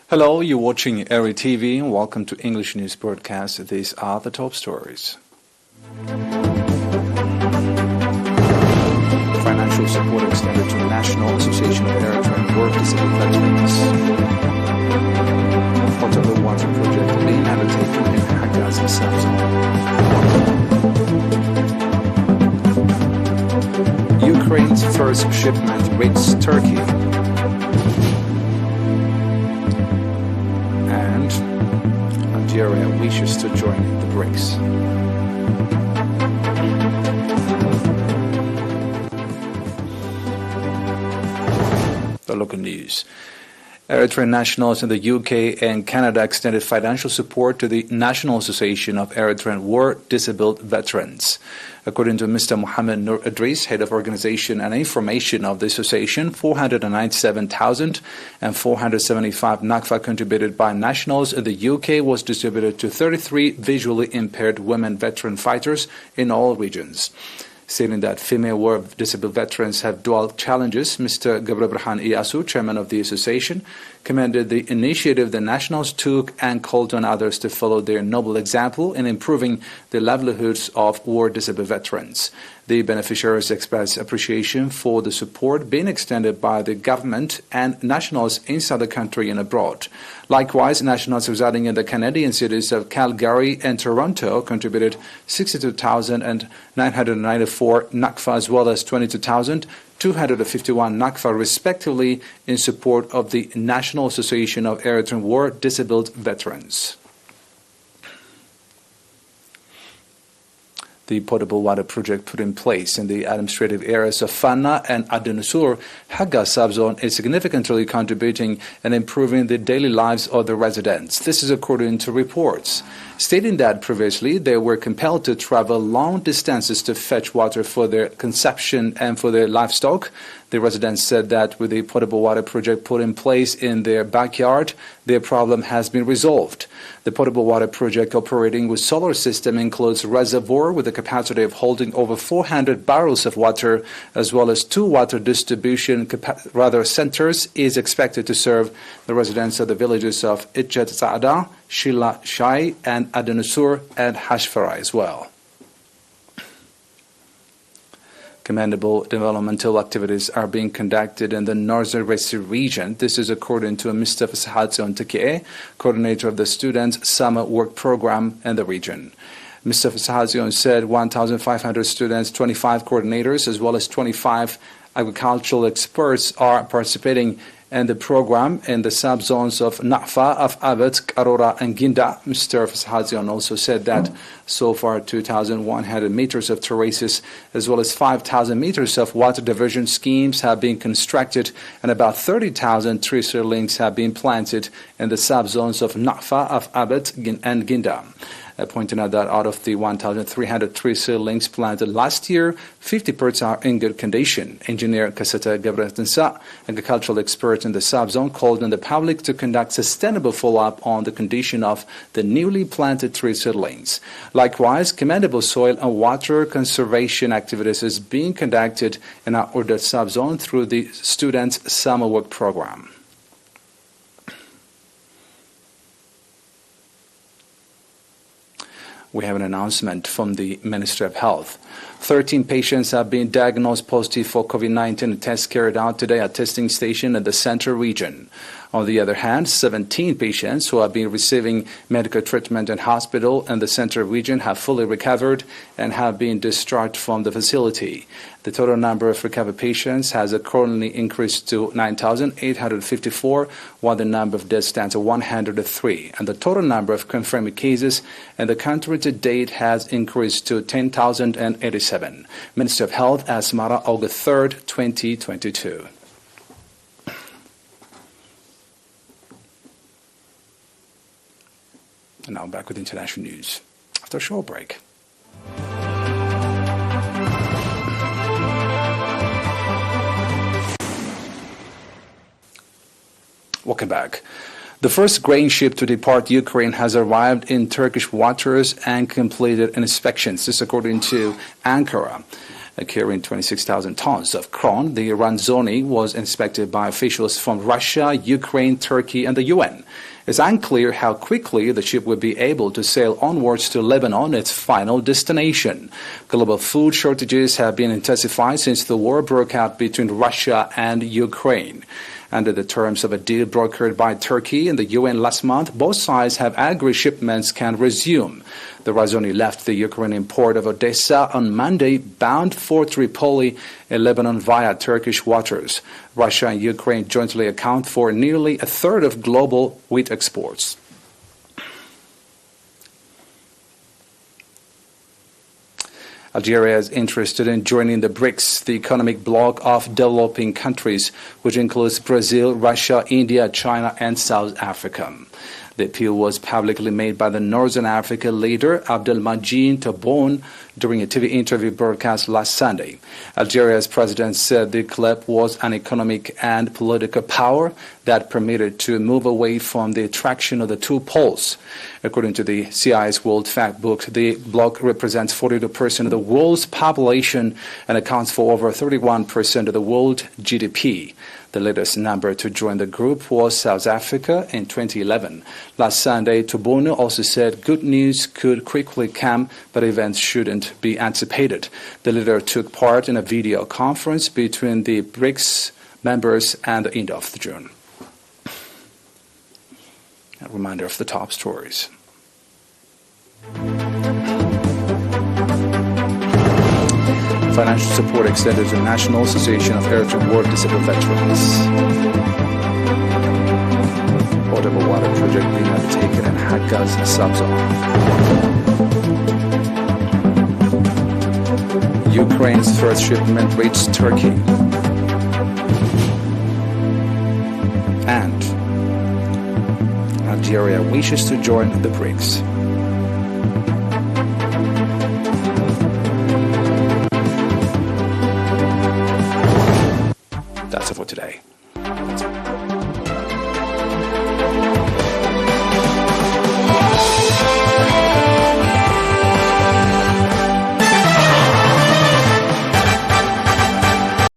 Hello, you're watching ERi-TV and welcome to English News Broadcast. These are the top stories. Financial support extended to the National Association of Eritrean War Disabled Veterans. Potable water project being undertaken in Hagaz subzone. Ukraine's first shipment reached Turkey. And Algeria wishes to join the BRICS. The local news. Eritrean nationals in the UK and Canada extended financial support to the National Association of Eritrean War Disabled Veterans. According to Mr. Mohammed Nur Idris, head of organization and information of the association, 497,475 nakfa contributed by nationals in the UK was distributed to 33 visually impaired women veteran fighters in all regions. Stating that female war disabled veterans have dual challenges, Mr. Gabrabrhan Iyasu, chairman of the association, commended the initiative the nationals took and called on others to follow their noble example in improving the livelihoods of war disabled veterans. The beneficiaries expressed appreciation for the support being extended by the government and nationals inside the country and abroad. Likewise, nationals residing in the Canadian cities of Calgary and Toronto contributed 62,994 nakfa as well as 22,251 nakfa respectively in support of the National Association of Eritrean War Disabled Veterans. The potable water project put in place in the administrative areas of Fana and Adenusur, Hagaz subzone is significantly contributing and improving the daily lives of the residents. This is according to reports, stating that previously they were compelled to travel long distances to fetch water for their consumption and for their livestock. The residents said that with the potable water project put in place in their backyard, their problem has been resolved. The potable water project operating with solar system includes a reservoir with a capacity of holding over 400 barrels of water, as well as 2 water distribution centers, is expected to serve the residents of the villages of Ichet Zaada, Shila Shai, and Adenusur and Hashfara as well. Commendable developmental activities are being conducted in the Northern Red Sea region. This is according to Mr. Fashadzion Teki'e, coordinator of the Students' Summer Work Program in the region. Mr. Fashadzion said 1,500 students, 25 coordinators, as well as 25 agricultural experts are participating in the program in the subzones of Nafa, of Abet, Karora, and Ginda. Mr. Fashadzion also said that so far 2,100 meters of terraces as well as 5,000 meters of water diversion schemes have been constructed and about 30,000 tree seedlings have been planted in the subzones of Nafa, of Abet, and Ginda. Pointing out that out of the 1,300 tree seedlings planted last year, 50% are in good condition. Engineer Kaseta Gabretinsa, agricultural expert in the subzone, called on the public to conduct sustainable follow-up on the condition of the newly planted tree seedlings. Likewise, commendable soil and water conservation activities is being conducted in our ordered subzone through the Students' Summer Work Program. We have an announcement from the Ministry of Health. 13 patients have been diagnosed positive for COVID-19 tests carried out today at testing station in the Central region. On the other hand, 17 patients who have been receiving medical treatment in hospital in the Central region have fully recovered and have been discharged from the facility. The total number of recovered patients has accordingly increased to 9,854, while the number of deaths stands at 103, and the total number of confirmed cases in the country to date has increased to 10,087. Minister of Health, Asmara, August 3rd, 2022. And now back with international news after a short break. Welcome back. The first grain ship to depart Ukraine has arrived in Turkish waters and completed inspections. This according to Ankara. carrying 26,000 tons of corn. The Ranzoni was inspected by officials from Russia, Ukraine, Turkey, and the UN. It's unclear how quickly the ship would be able to sail onwards to Lebanon, its final destination. Global food shortages have been intensified since the war broke out between Russia and Ukraine. Under the terms of a deal brokered by Turkey and the UN last month, both sides have agreed shipments can resume. The Razoni left the Ukrainian port of Odessa on Monday, bound for Tripoli in Lebanon via Turkish waters. Russia and Ukraine jointly account for nearly a third of global wheat exports. Algeria is interested in joining the BRICS, the economic bloc of developing countries, which includes Brazil, Russia, India, China, and South Africa. The appeal was publicly made by the Northern Africa leader Abdelmadjid Tebboune during a TV interview broadcast last Sunday. Algeria's president said the club was an economic and political power that permitted to move away from the attraction of the two poles. According to the CI's World Fact Book, the bloc represents 42% of the world's population and accounts for over 31% of the world GDP. The latest number to join the group was South Africa in 2011. Last Sunday, Tebboune also said good news could quickly come, but events shouldn't be anticipated. The leader took part in a video conference between the BRICS members at the end of June. A reminder of the top stories. Financial support extended to National Association of Eritrean War Disabled Veterans. Potable water project being undertaken in Haggaz subzone. Ukraine's first shipment reached Turkey. And Algeria wishes to join the BRICS. That's it for today.